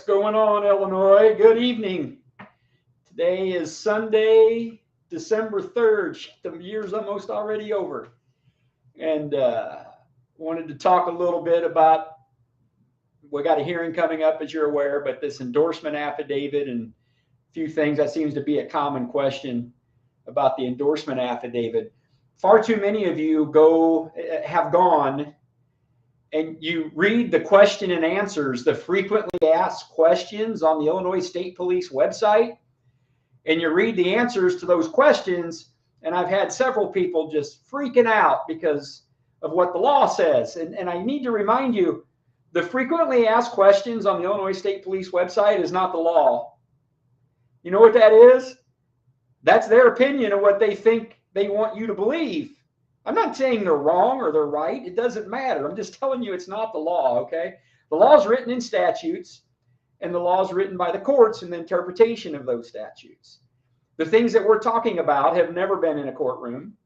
going on, Illinois? Good evening. Today is Sunday, December 3rd. The year's almost already over. And wanted to talk a little bit about, we got a hearing coming up, as you're aware, but this endorsement affidavit and a few things that seems to be a common question about the endorsement affidavit. Far too many of you have gone and you read the question and answers, the frequently asked questions on the Illinois State Police website, and you read the answers to those questions, and I've had several people just freaking out because of what the law says. And I need to remind you, the frequently asked questions on the Illinois State Police website is not the law. You know what that is? That's their opinion of what they think they want you to believe. I'm not saying they're wrong or they're right. It doesn't matter. I'm just telling you it's not the law, okay? The law is written in statutes, and the law is written by the courts in the interpretation of those statutes. The things that we're talking about have never been in a courtroom,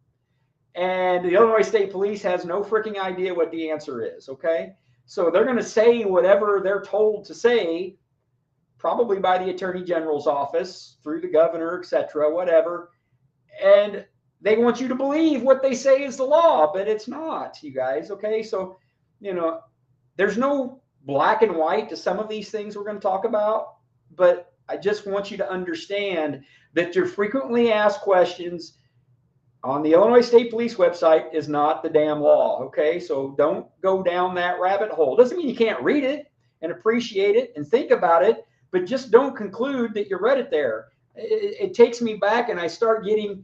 and the Illinois State Police has no freaking idea what the answer is, okay? So they're going to say whatever they're told to say, probably by the Attorney General's office, through the governor, etc., whatever, and they want you to believe what they say is the law, but it's not, you guys, okay? So, you know, there's no black and white to some of these things we're going to talk about, but I just want you to understand that your frequently asked questions on the Illinois State Police website is not the damn law, okay? So don't go down that rabbit hole. Doesn't mean you can't read it and appreciate it and think about it, but just don't conclude that you read it there. It takes me back, and I start getting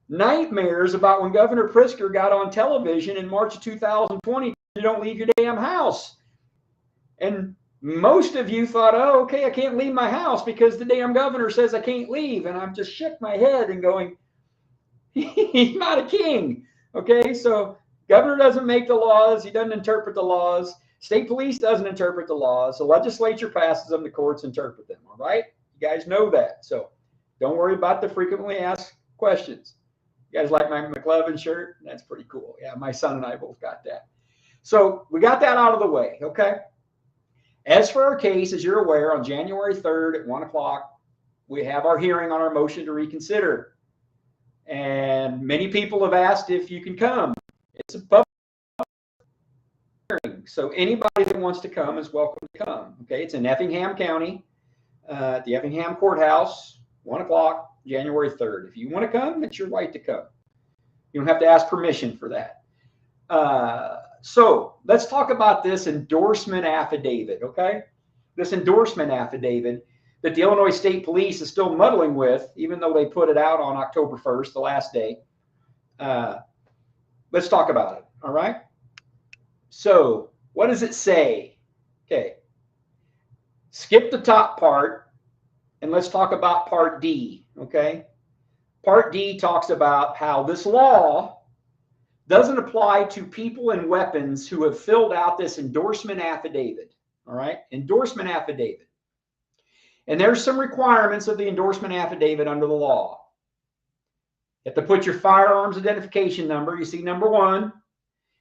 nightmares about when Governor Pritzker got on television in March of 2020, you don't leave your damn house. And most of you thought, oh, okay, I can't leave my house because the damn governor says I can't leave. And I'm just shook my head and going, he's not a king. Okay, so governor doesn't make the laws. He doesn't interpret the laws. State police doesn't interpret the laws. The legislature passes them. The courts interpret them. All right, you guys know that. So don't worry about the frequently asked questions. You guys like my McLovin shirt? That's pretty cool. Yeah, my son and I both got that. So we got that out of the way, okay? As for our case, as you're aware, on January 3rd at 1 o'clock, we have our hearing on our motion to reconsider. And many people have asked if you can come. It's a public hearing, so anybody that wants to come is welcome to come, okay? It's in Effingham County, at the Effingham Courthouse, 1 o'clock, January 3rd. If you want to come, it's your right to come. You don't have to ask permission for that. So let's talk about this endorsement affidavit, okay? This endorsement affidavit that the Illinois State Police is still muddling with, even though they put it out on October 1st, the last day. Let's talk about it, all right? So what does it say? Okay. Skip the top part. And let's talk about Part D, okay? Part D talks about how this law doesn't apply to people and weapons who have filled out this endorsement affidavit, all right? Endorsement affidavit. And there's some requirements of the endorsement affidavit under the law. You have to put your firearms identification number. You see number 1.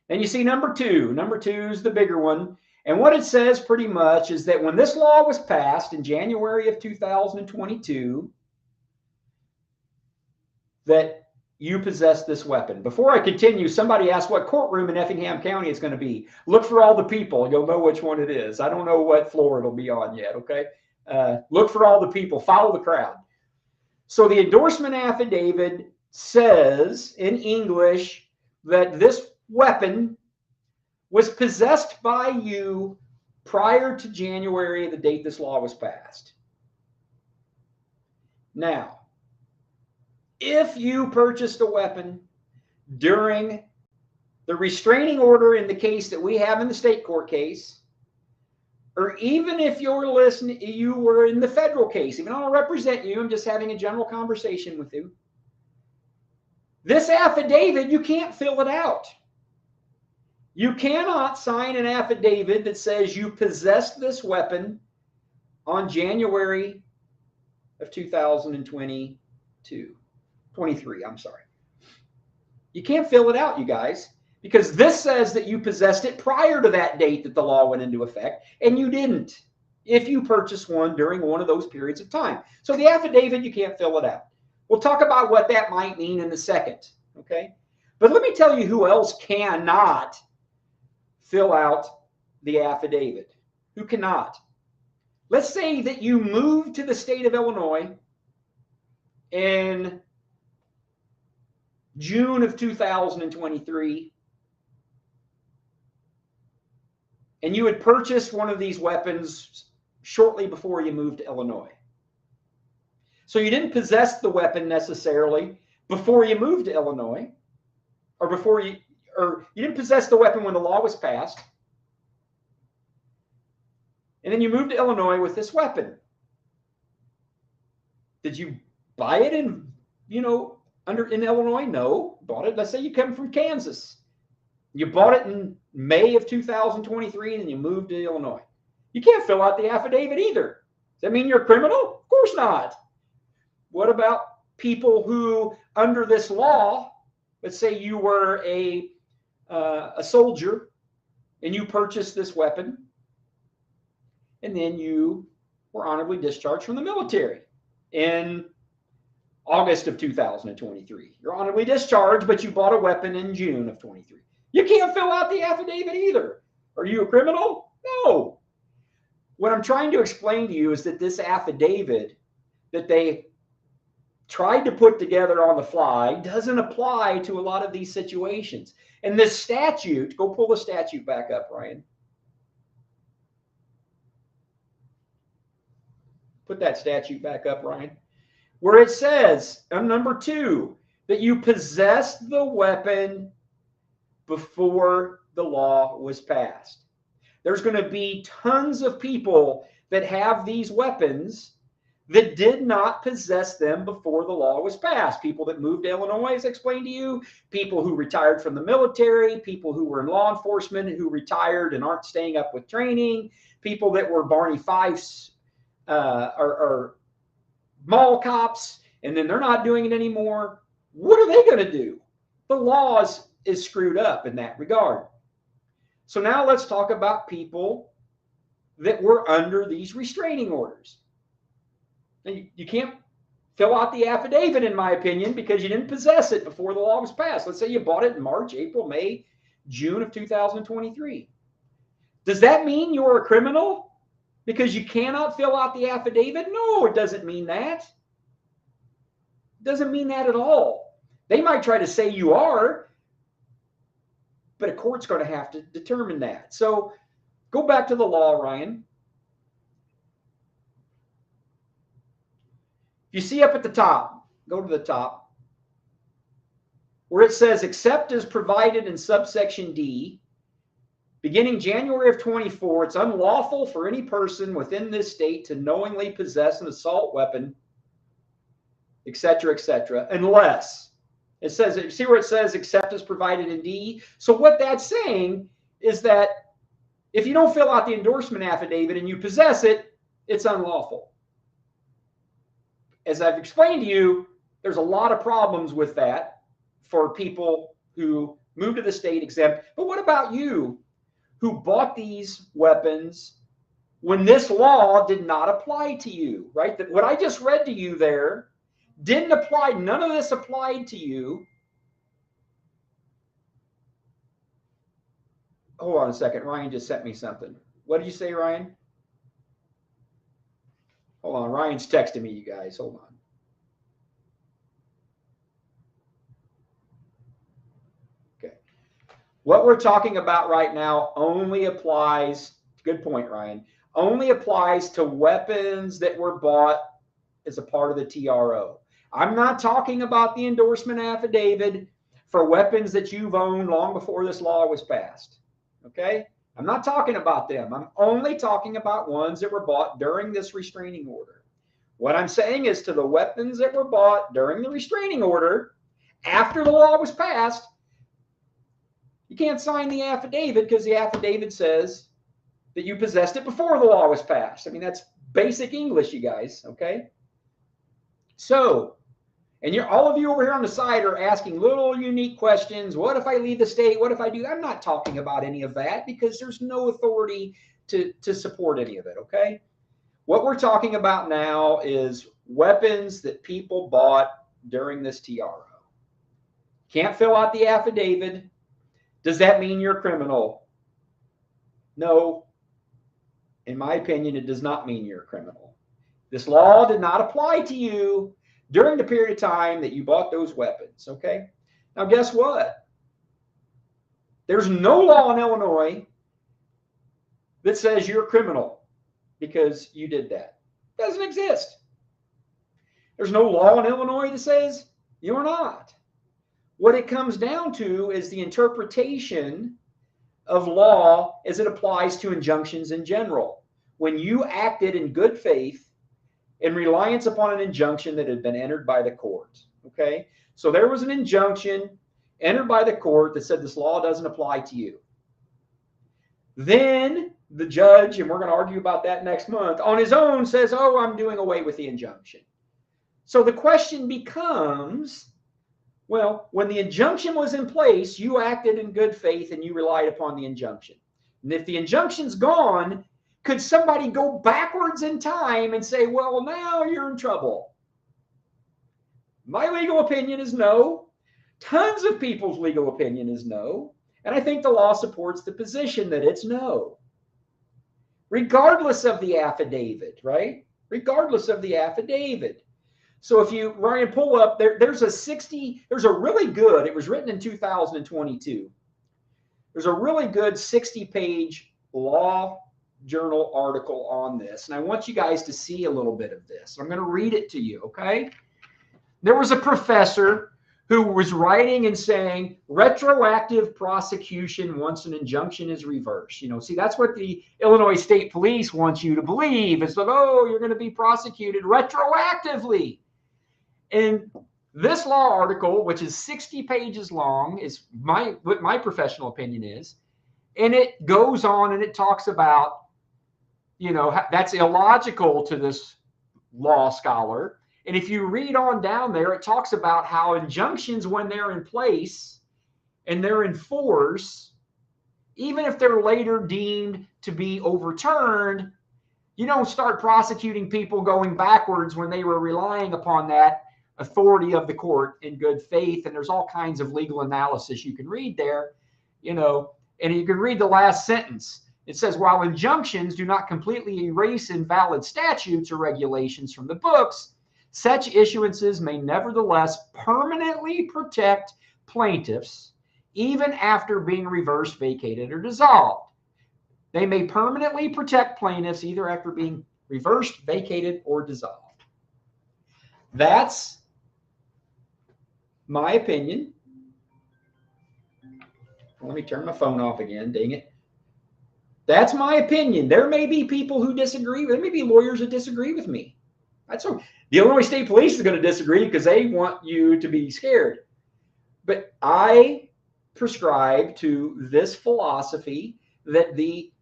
Then you see number 2. Number 2 is the bigger one. And what it says pretty much is that when this law was passed in January of 2022, that you possess this weapon. Before I continue, somebody asked what courtroom in Effingham County it's going to be. Look for all the people. You'll know which one it is. I don't know what floor it'll be on yet, okay? Look for all the people. Follow the crowd. So the endorsement affidavit says in English that this weapon was possessed by you prior to January, the date this law was passed. Now, if you purchased a weapon during the restraining order in the case that we have in the state court case, or even if you were in the federal case, even though I don't represent you, I'm just having a general conversation with you, this affidavit, you can't fill it out. You cannot sign an affidavit that says you possessed this weapon on January of 2023, I'm sorry. You can't fill it out, you guys, Because this says that you possessed it prior to that date that the law went into effect, and you didn't if you purchased one during one of those periods of time. So the affidavit, you can't fill it out. We'll talk about what that might mean in a second, okay? But let me tell you who else cannot fill out the affidavit. Who cannot? Let's say that you moved to the state of Illinois in June of 2023, and you had purchased one of these weapons shortly before you moved to Illinois. So you didn't possess the weapon necessarily before you moved to Illinois, or you didn't possess the weapon when the law was passed. And then you moved to Illinois with this weapon. Did you buy it in Illinois? No. Bought it. Let's say you come from Kansas. You bought it in May of 2023 and then you moved to Illinois. You can't fill out the affidavit either. Does that mean you're a criminal? Of course not. What about people who, under this law, let's say you were a soldier and you purchased this weapon and then you were honorably discharged from the military in August of 2023. You're honorably discharged, but you bought a weapon in June of 23. You can't fill out the affidavit either. Are you a criminal? No. What I'm trying to explain to you is that this affidavit that they tried to put together on the fly doesn't apply to a lot of these situations. And this statute, go pull the statute back up, Ryan. Put that statute back up, Ryan. Where it says on number 2 that you possessed the weapon before the law was passed. There's going to be tons of people that have these weapons that did not possess them before the law was passed. People that moved to Illinois, as I explained to you, people who retired from the military, people who were in law enforcement and who retired and aren't staying up with training, people that were Barney Fifes or mall cops, and then they're not doing it anymore. What are they going to do? The law is screwed up in that regard. So now let's talk about people that were under these restraining orders. Now, you can't fill out the affidavit, in my opinion, because you didn't possess it before the law was passed. Let's say you bought it in March, April, May, June of 2023. Does that mean you're a criminal because you cannot fill out the affidavit? No, it doesn't mean that. It doesn't mean that at all. They might try to say you are, but a court's going to have to determine that. So go back to the law, Ryan. You see up at the top, go to the top, where it says, except as provided in subsection D, beginning January of 24, it's unlawful for any person within this state to knowingly possess an assault weapon, etc., unless, it says, you see where it says, except as provided in D? So what that's saying is that if you don't fill out the endorsement affidavit and you possess it, it's unlawful. As I've explained to you, there's a lot of problems with that for people who move to the state exempt. But what about you who bought these weapons when this law did not apply to you, right? That what I just read to you there didn't apply. None of this applied to you. Hold on a second. Ryan just sent me something. What did you say, Ryan? Hold on. Ryan's texting me, you guys. Hold on. Okay. What we're talking about right now only applies, good point, Ryan, only applies to weapons that were bought as a part of the TRO. I'm not talking about the endorsement affidavit for weapons that you've owned long before this law was passed. Okay? I'm not talking about them. I'm only talking about ones that were bought during this restraining order. What I'm saying is to the weapons that were bought during the restraining order, after the law was passed, you can't sign the affidavit because the affidavit says that you possessed it before the law was passed. I mean, that's basic English, you guys, okay? So, And you're all of you over here on the side are asking little unique questions. What if I leave the state? What if I do? I'm not talking about any of that because there's no authority to support any of it, okay? What we're talking about now is weapons that people bought during this TRO. Can't fill out the affidavit. Does that mean you're a criminal? No. In my opinion, it does not mean you're a criminal. This law did not apply to you during the period of time that you bought those weapons, okay? Now, guess what? There's no law in Illinois that says you're a criminal because you did that. It doesn't exist. There's no law in Illinois that says you're not. What it comes down to is the interpretation of law as it applies to injunctions in general. When you acted in good faith in reliance upon an injunction that had been entered by the court, okay? So there was an injunction entered by the court that said this law doesn't apply to you. Then the judge, and we're going to argue about that next month, on his own says, oh, I'm doing away with the injunction. So the question becomes, well, when the injunction was in place, you acted in good faith and you relied upon the injunction. And if the injunction's gone, could somebody go backwards in time and say, well, now you're in trouble? My legal opinion is no. Tons of people's legal opinion is no. And I think the law supports the position that it's no. Regardless of the affidavit, right? Regardless of the affidavit. So if you, Ryan, pull up, there's a really good, it was written in 2022. There's a really good 60-page law journal article on this. And I want you guys to see a little bit of this. I'm going to read it to you, okay? There was a professor who was writing and saying retroactive prosecution once an injunction is reversed. You know, see, that's what the Illinois State Police wants you to believe. It's like, oh, you're going to be prosecuted retroactively. And this law article, which is 60 pages long, is what my professional opinion is. And it goes on and it talks about, you know, that's illogical to this law scholar. And if you read on down there, it talks about how injunctions, when they're in place and they're in force, even if they're later deemed to be overturned, you don't start prosecuting people going backwards when they were relying upon that authority of the court in good faith. And there's all kinds of legal analysis you can read there, you know, and you can read the last sentence. It says, while injunctions do not completely erase invalid statutes or regulations from the books, such issuances may nevertheless permanently protect plaintiffs even after being reversed, vacated, or dissolved. They may permanently protect plaintiffs either after being reversed, vacated, or dissolved. That's my opinion. Let me turn my phone off again, dang it. That's my opinion. There may be people who disagree. There may be lawyers that disagree with me. That's okay. The Illinois State Police is going to disagree because they want you to be scared. But I prescribe to this philosophy that the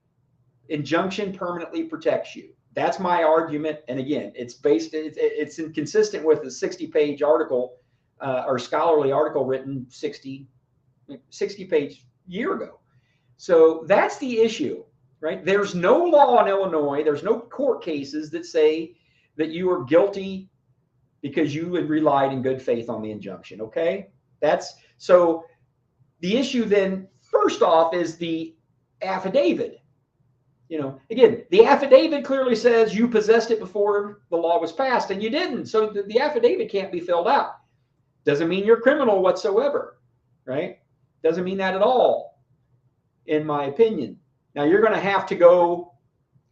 injunction permanently protects you. That's my argument. And again, it's inconsistent with the 60-page article or scholarly article written 60-page year ago. So that's the issue, right? There's no law in Illinois. There's no court cases that say that you are guilty because you had relied in good faith on the injunction, okay? So the issue then, first off, is the affidavit. You know, again, the affidavit clearly says you possessed it before the law was passed, and you didn't. So the affidavit can't be filled out. Doesn't mean you're a criminal whatsoever, right? Doesn't mean that at all, in my opinion. Now, you're going to have to go,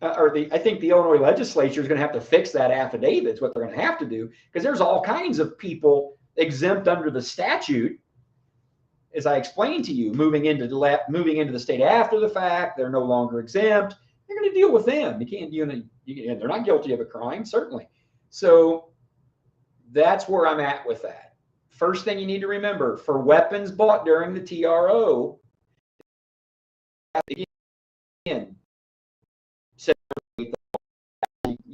I think the Illinois legislature is going to have to fix that affidavit. It's what they're going to have to do, because there's all kinds of people exempt under the statute, as I explained to you, moving into the state after the fact. They're no longer exempt. You're going to deal with them. You can't, they're not guilty of a crime, certainly. So that's where I'm at with that. First thing you need to remember, for weapons bought during the TRO, again, you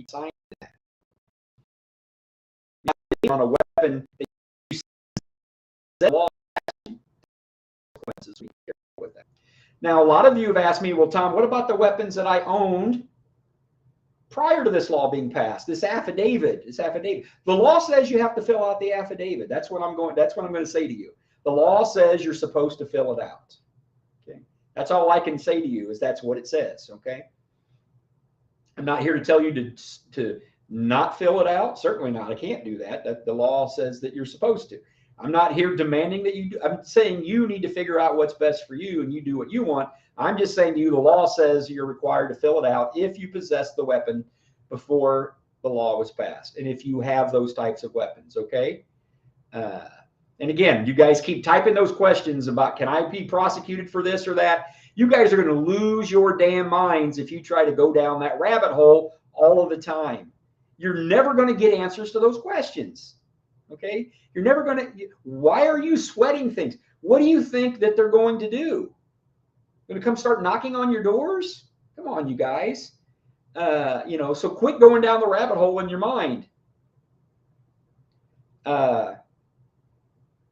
sign that. On a weapon that the law consequences. With that. Now, a lot of you have asked me, well, Tom, what about the weapons that I owned prior to this law being passed? This affidavit. The law says you have to fill out the affidavit. That's what I'm going to say to you. The law says you're supposed to fill it out. Okay. That's all I can say to you is that's what it says. Okay. I'm not here to tell you to not fill it out. Certainly not. I can't do that. The law says that you're supposed to. I'm not here demanding that you do. I'm saying you need to figure out what's best for you and you do what you want. I'm just saying to you, the law says you're required to fill it out if you possess the weapon before the law was passed. And if you have those types of weapons, okay? And again, you guys keep typing those questions about, can I be prosecuted for this or that? You guys are going to lose your damn minds if you try to go down that rabbit hole all of the time. You're never going to get answers to those questions. Okay? You're never going to. Why are you sweating things? What do you think that they're going to do? Going to come start knocking on your doors? Come on, you guys. So quit going down the rabbit hole in your mind. Let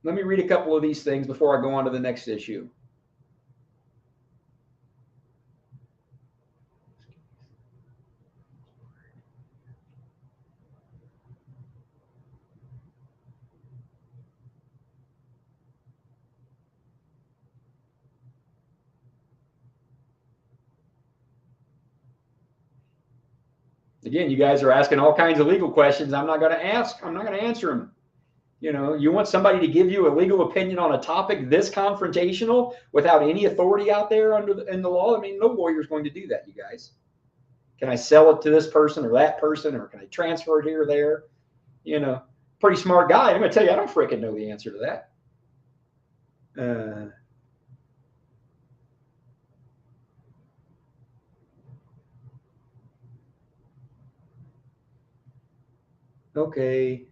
me read a couple of these things before I go on to the next issue. Again, you guys are asking all kinds of legal questions. I'm not going to answer them. You want somebody to give you a legal opinion on a topic this confrontational without any authority out there in the law? I mean, no lawyer is going to do that, you guys. Can I sell it to this person or that person, or can I transfer it here or there? Pretty smart guy. I'm going to tell you, I don't freaking know the answer to that. Okay.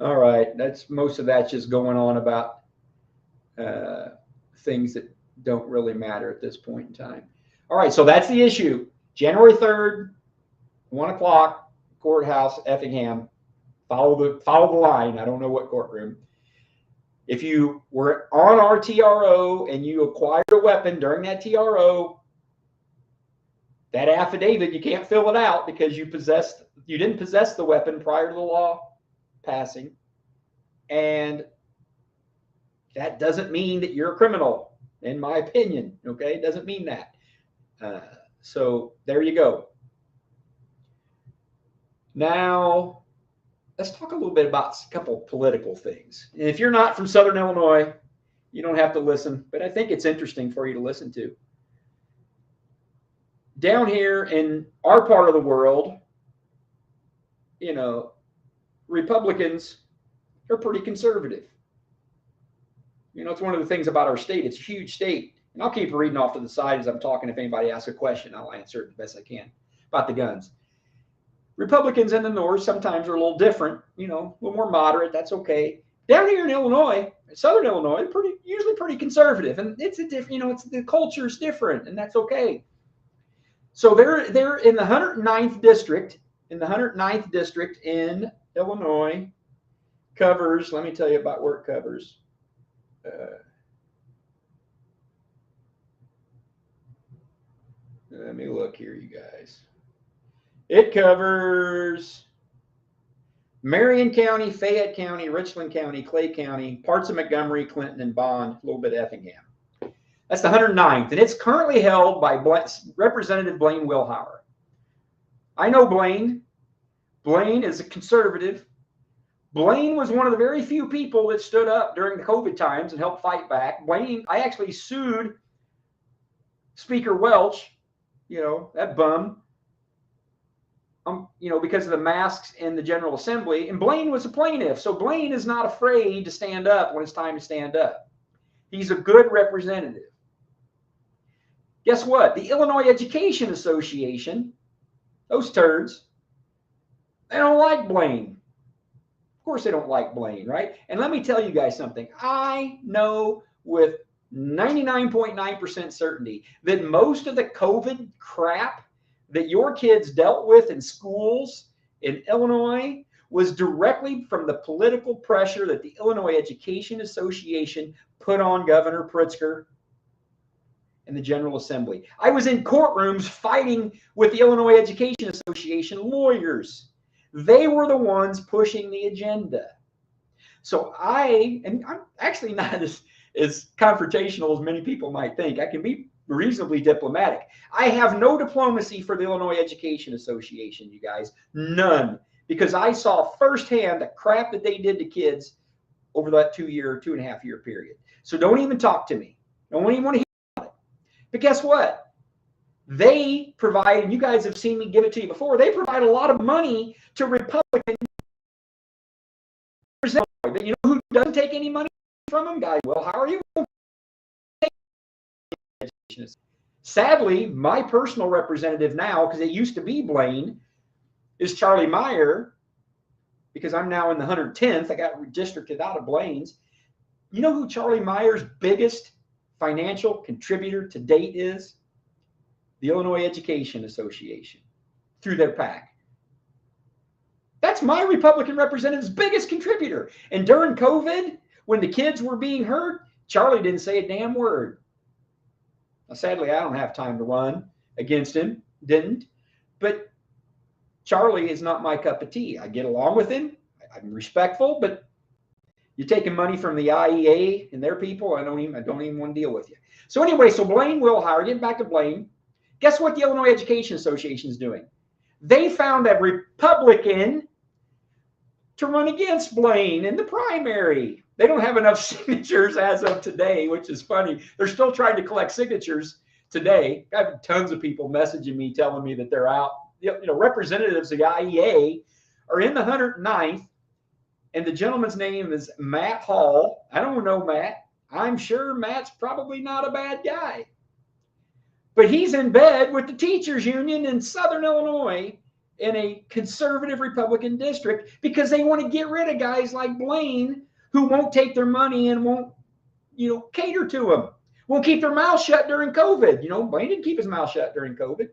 All right. Most of that's just going on about things that don't really matter at this point in time. All right. So that's the issue. January 3rd, 1 o'clock, courthouse, Effingham. Follow the line. I don't know what courtroom. If you were on our TRO and you acquired a weapon during that TRO, that affidavit, you can't fill it out because you didn't possess the weapon prior to the law passing. And that doesn't mean that you're a criminal, in my opinion. Okay, it doesn't mean that. So there you go. Now, let's talk a little bit about a couple political things. And if you're not from Southern Illinois, you don't have to listen, but I think it's interesting for you to listen to. Down here in our part of the world, Republicans are pretty conservative. It's one of the things about our state. It's a huge state. And I'll keep reading off to the side as I'm talking. If anybody asks a question, I'll answer it the best I can about the guns. Republicans in the north sometimes are a little different, a little more moderate. That's okay. Down here in Illinois, Southern Illinois, usually pretty conservative, and it's a different. The culture's different, and that's okay. So they're in the 109th district. In the 109th district in Illinois, covers. Let me tell you about where it covers. Let me look here, you guys. It covers Marion County, Fayette County, Richland County, Clay County, parts of Montgomery, Clinton, and Bond, a little bit of Effingham. That's the 109th, and it's currently held by Representative Blaine Wilhauer. I know Blaine. Blaine is a conservative. Blaine was one of the very few people that stood up during the COVID times and helped fight back. Blaine, I actually sued Speaker Welch, that bum, because of the masks in the General Assembly. And Blaine was a plaintiff. So Blaine is not afraid to stand up when it's time to stand up. He's a good representative. Guess what? The Illinois Education Association, those turds, they don't like Blaine. Of course they don't like Blaine, right? And let me tell you guys something. I know with 99.9% certainty that most of the COVID crap that your kids dealt with in schools in Illinois was directly from the political pressure that the Illinois Education Association put on Governor Pritzker and the General Assembly. I was in courtrooms fighting with the Illinois Education Association lawyers. They were the ones pushing the agenda. So I'm actually not as confrontational as many people might think. I can be reasonably diplomatic. I have no diplomacy for the Illinois Education Association, you guys. None. Because I saw firsthand the crap that they did to kids over that 2.5 year period. So don't even talk to me. Don't even want to hear about it. But guess what? They provide, and you guys have seen me give it to you before, they provide a lot of money to Republican. You know who doesn't take any money from them? Guys, well, how are you? Sadly, my personal representative now, because it used to be Blaine, is Charlie Meyer, because I'm now in the 110th. I got redistricted out of Blaine's. You know who Charlie Meyer's biggest financial contributor to date is? The Illinois Education Association, through their PAC. That's my Republican representative's biggest contributor. And during COVID, when the kids were being hurt, Charlie didn't say a damn word. Now, sadly, I don't have time to run against him, didn't. But Charlie is not my cup of tea. I get along with him. I'm respectful, but you're taking money from the IEA and their people. I don't even want to deal with you. So anyway, so Blaine Wilhire, getting back to Blaine, guess what the Illinois Education Association is doing? They found a Republican to run against Blaine in the primary. They don't have enough signatures as of today, which is funny. They're still trying to collect signatures today. I have tons of people messaging me telling me that they're out. You know, representatives of the IEA are in the 109th, and the gentleman's name is Matt Hall. I don't know Matt. I'm sure Matt's probably not a bad guy. But he's in bed with the teachers union in Southern Illinois in a conservative Republican district because they want to get rid of guys like Blaine who won't take their money and won't, cater to them. Won't keep their mouth shut during COVID. Blaine didn't keep his mouth shut during COVID.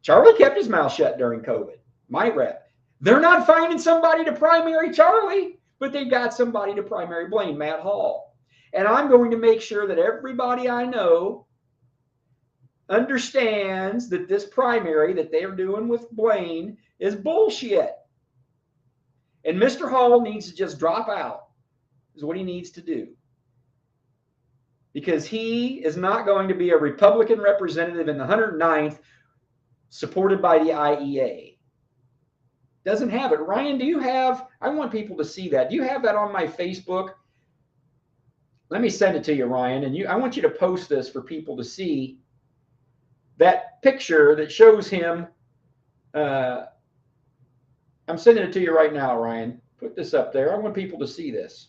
Charlie kept his mouth shut during COVID. My rep. They're not finding somebody to primary Charlie, but they got somebody to primary Blaine, Matt Hall. And I'm going to make sure that everybody I know understands that this primary that they're doing with Blaine is bullshit. And Mr. Hall needs to just drop out, is what he needs to do. Because he is not going to be a Republican representative in the 109th supported by the IEA. Doesn't have it. Ryan, do you have, I want people to see that. Do you have that on my Facebook? Let me send it to you, Ryan. And I want you to post this for people to see that picture that shows him. I'm sending it to you right now, Ryan. Put this up there. I want people to see this.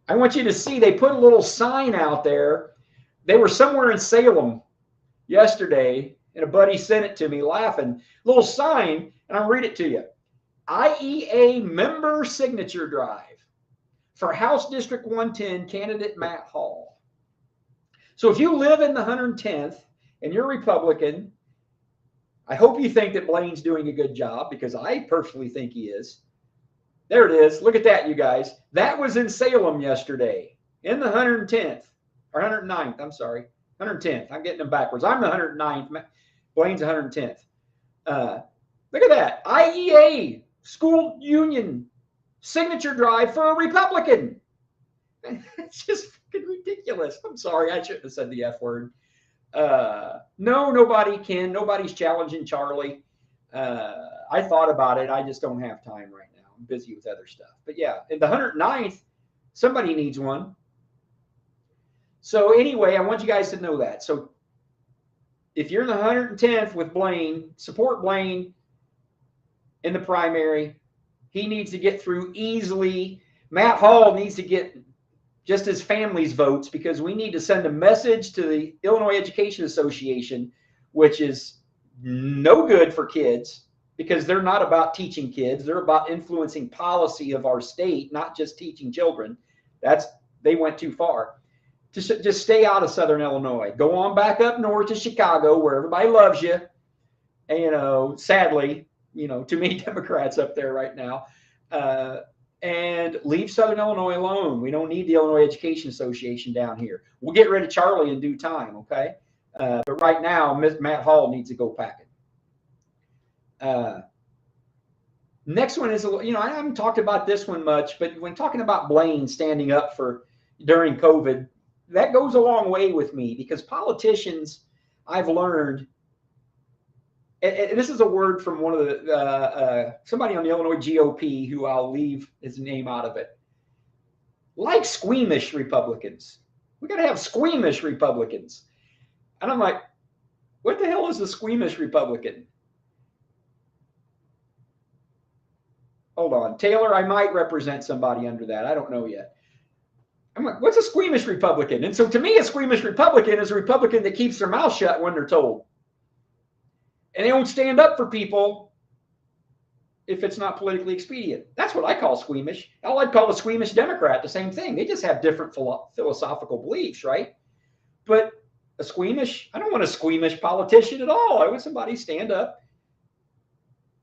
I want you to see, they put a little sign out there. They were somewhere in Salem yesterday, and a buddy sent it to me laughing. Little sign, and I'll read it to you. IEA member signature drive for House District 110 candidate Matt Hall. So if you live in the 110th and you're Republican, I hope you think that Blaine's doing a good job, because I personally think he is. There it is. Look at that, you guys. That was in Salem yesterday in the 110th or 109th. I'm sorry. 110th. I'm getting them backwards. I'm the 109th. Blaine's 110th. Look at that. IEA school union signature drive for a Republican. It's just fucking ridiculous. I'm sorry. I shouldn't have said the F word. No, nobody can. Nobody's challenging Charlie. I thought about it. I just don't have time right now. I'm busy with other stuff. But yeah, in the 109th, somebody needs one. So anyway, I want you guys to know that. So if you're in the 110th with Blaine, support Blaine in the primary. He needs to get through easily. Matt Hall needs to get just his family's votes, because we need to send a message to the Illinois Education Association, which is no good for kids. because they're not about teaching kids. They're about influencing policy of our state, not just teaching children. They went too far. Just stay out of Southern Illinois. Go on back up north to Chicago, where everybody loves you. And, sadly, too many Democrats up there right now. And leave Southern Illinois alone. We don't need the Illinois Education Association down here. We'll get rid of Charlie in due time, okay? But right now, Matt Hall needs to go packing. Next one is, I haven't talked about this one much, but when talking about Blaine standing up during COVID, that goes a long way with me, because politicians, I've learned, and this is a word from one of somebody on the Illinois GOP, who I'll leave his name out of it, like squeamish Republicans. We got to have squeamish Republicans. And I'm like, what the hell is a squeamish Republican? Hold on. Taylor, I might represent somebody under that. I don't know yet. I'm like, what's a squeamish Republican? And so to me, a squeamish Republican is a Republican that keeps their mouth shut when they're told. And they don't stand up for people if it's not politically expedient. That's what I call squeamish. I'd call a squeamish Democrat the same thing. They just have different philosophical beliefs, right? But I don't want a squeamish politician at all. I want somebody stand up,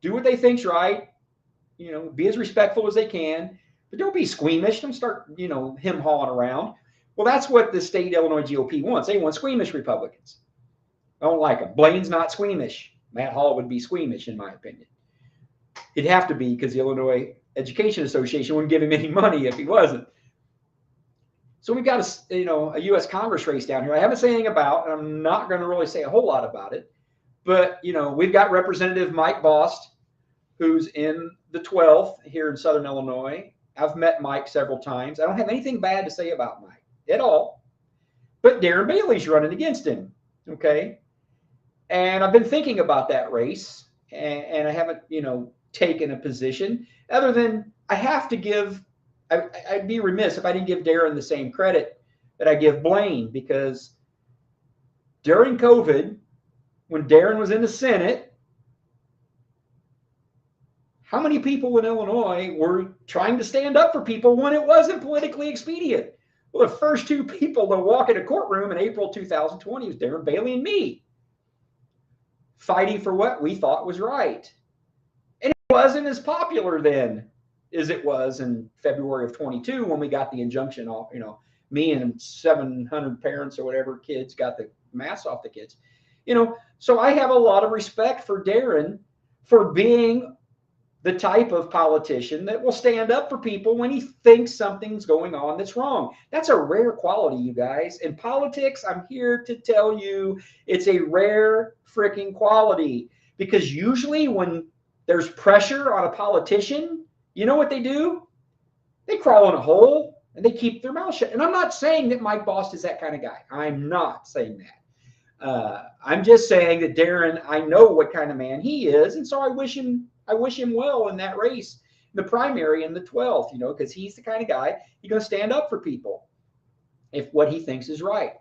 do what they think's right, be as respectful as they can, but don't be squeamish. Don't start, him-hawing around. Well, that's what the state Illinois GOP wants. They want squeamish Republicans. I don't like them. Blaine's not squeamish. Matt Hall would be squeamish, in my opinion. He'd have to be, because the Illinois Education Association wouldn't give him any money if he wasn't. So we've got a U.S. Congress race down here. I haven't said anything about, and I'm not going to really say a whole lot about it. But, we've got Representative Mike Bost, who's in the 12th here in Southern Illinois. I've met Mike several times. I don't have anything bad to say about Mike at all. But Darren Bailey's running against him, okay? And I've been thinking about that race, and I haven't, taken a position other than I have to give. I'd be remiss if I didn't give Darren the same credit that I give Blaine, because during COVID, when Darren was in the Senate, how many people in Illinois were trying to stand up for people when it wasn't politically expedient? Well, the first two people to walk in a courtroom in April 2020 was Darren Bailey and me, fighting for what we thought was right. And it wasn't as popular then as it was in February of 22, when we got the injunction off. Me and 700 parents or whatever kids got the masks off the kids. So I have a lot of respect for Darren for being the type of politician that will stand up for people when he thinks something's going on that's wrong. That's a rare quality, you guys. In politics, I'm here to tell you it's a rare freaking quality, because usually when there's pressure on a politician, you know what they do? They crawl in a hole and they keep their mouth shut. And I'm not saying that Mike Bost is that kind of guy. I'm not saying that. I'm just saying that Darren, I know what kind of man he is, and so I wish him well in that race, the primary in the 12th, because he's the kind of guy, he's going to stand up for people if what he thinks is right.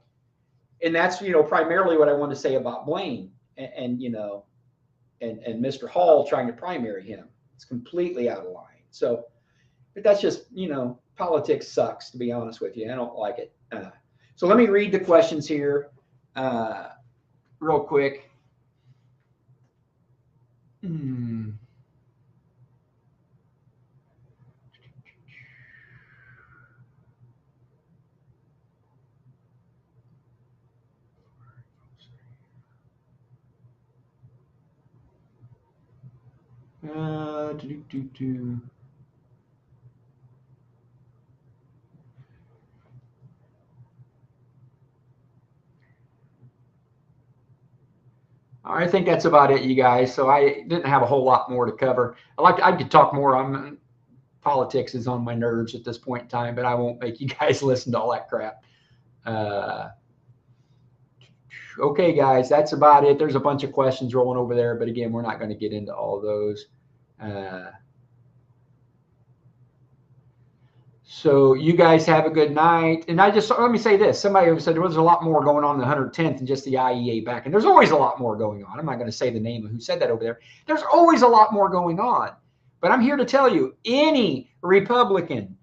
And that's, primarily what I want to say about Blaine and Mr. Hall trying to primary him. It's completely out of line. So, but that's just, politics sucks, to be honest with you. I don't like it. So let me read the questions here real quick. I think that's about it, you guys. So I didn't have a whole lot more to cover. I could talk more. Politics is on my nerves at this point in time, but I won't make you guys listen to all that crap. Okay, guys, that's about it. There's a bunch of questions rolling over there, but again, we're not going to get into all of those. So you guys have a good night. And let me say this. Somebody said there was a lot more going on in the 110th than just the IEA back. And there's always a lot more going on. I'm not going to say the name of who said that over there. There's always a lot more going on. But I'm here to tell you, any Republican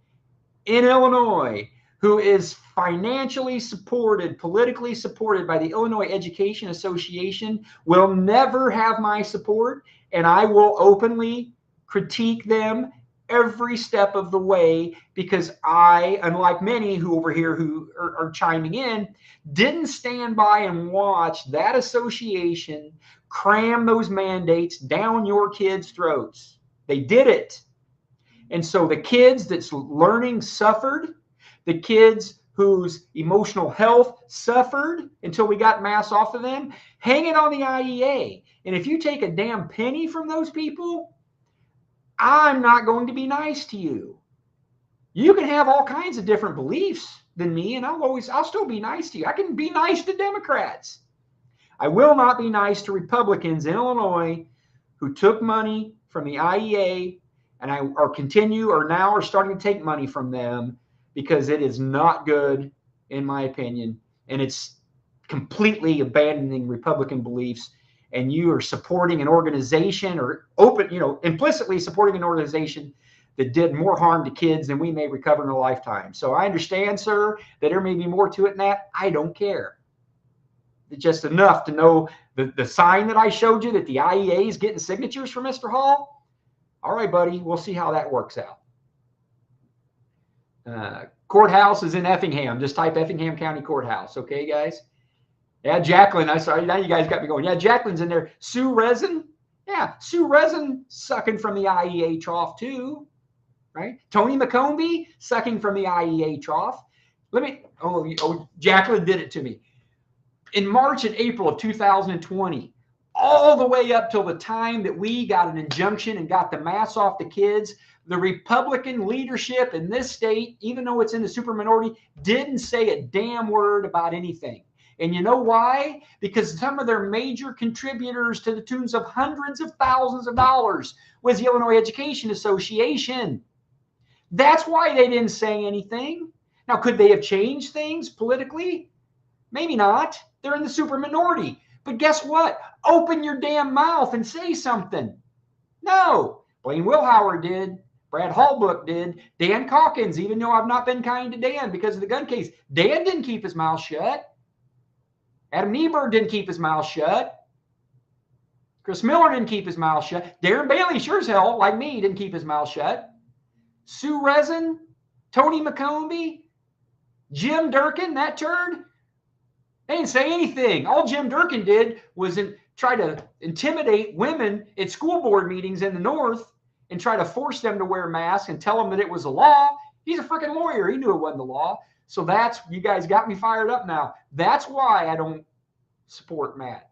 in Illinois who is financially supported, politically supported by the Illinois Education Association will never have my support, and I will openly critique them every step of the way, because I, unlike many who over here who are chiming in, didn't stand by and watch that association cram those mandates down your kids' throats. They did it. And so the kids that's learning suffered, the kids whose emotional health suffered until we got masks off of them, hanging on the IEA. And if you take a damn penny from those people, I'm not going to be nice to you. You can have all kinds of different beliefs than me, and I'll still be nice to you. I can be nice to Democrats. I will not be nice to Republicans in Illinois who took money from the IEA and now are starting to take money from them, because it is not good, in my opinion, and it's completely abandoning Republican beliefs. And you are supporting an organization, or implicitly supporting an organization that did more harm to kids than we may recover in a lifetime. So I understand, sir, that there may be more to it than that. I don't care. It's just enough to know the sign that I showed you that the IEA is getting signatures for Mr. Hall. All right, buddy, we'll see how that works out. Courthouse is in Effingham. Just type Effingham County Courthouse. Okay, guys? Yeah, Jacqueline. I'm sorry. Now you guys got me going. Yeah, Jacqueline's in there. Sue Resin. Yeah, Sue Resin sucking from the IEA trough too, right? Tony McCombie sucking from the IEA trough. Jacqueline did it to me. In March and April of 2020, all the way up till the time that we got an injunction and got the masks off the kids, the Republican leadership in this state, even though it's in the super minority, didn't say a damn word about anything. And you know why? Because some of their major contributors to the tunes of hundreds of thousands of dollars was the Illinois Education Association. That's why they didn't say anything. Now, could they have changed things politically? Maybe not. They're in the super minority. But guess what? Open your damn mouth and say something. No. Blaine Wilhauer did. Brad Hallbook did. Dan Calkins, even though I've not been kind to Dan because of the gun case, Dan didn't keep his mouth shut. Adam Niebuhr didn't keep his mouth shut. Chris Miller didn't keep his mouth shut. Darren Bailey, sure as hell, like me, didn't keep his mouth shut. Sue Resin, Tony McCombie, Jim Durkin, that turd, they didn't say anything. All Jim Durkin did was try to intimidate women at school board meetings in the North and try to force them to wear masks and tell them that it was a law. He's a freaking lawyer. He knew it wasn't the law. So you guys got me fired up now. That's why I don't support Matt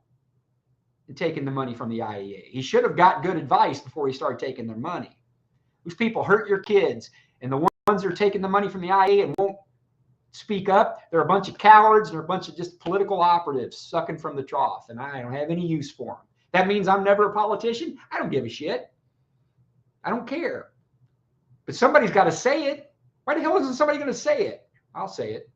in taking the money from the IEA. He should have got good advice before he started taking their money. These people hurt your kids, and the ones that are taking the money from the IEA and won't speak up, they're a bunch of cowards, and they're a bunch of just political operatives sucking from the trough, and I don't have any use for them. That means I'm never a politician? I don't give a shit. I don't care. But somebody's got to say it. Why the hell isn't somebody going to say it? I'll say it.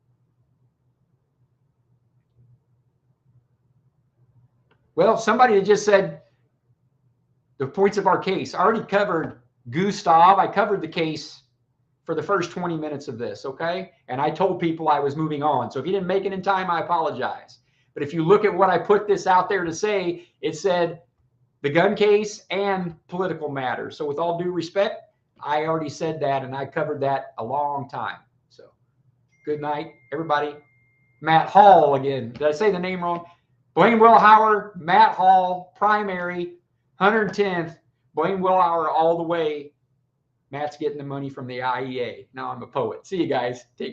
Well, somebody had just said the points of our case. I already covered Gustav. I covered the case for the first 20 minutes of this, okay? And I told people I was moving on. So if you didn't make it in time, I apologize. But if you look at what I put this out there to say, it said the gun case and political matters. So with all due respect, I already said that, and I covered that a long time. So good night, everybody. Matt Hall again. Did I say the name wrong? Blaine Wilhauer, Matt Hall, primary, 110th. Blaine Wilhauer all the way. Matt's getting the money from the IEA. Now I'm a poet. See you guys. Take care.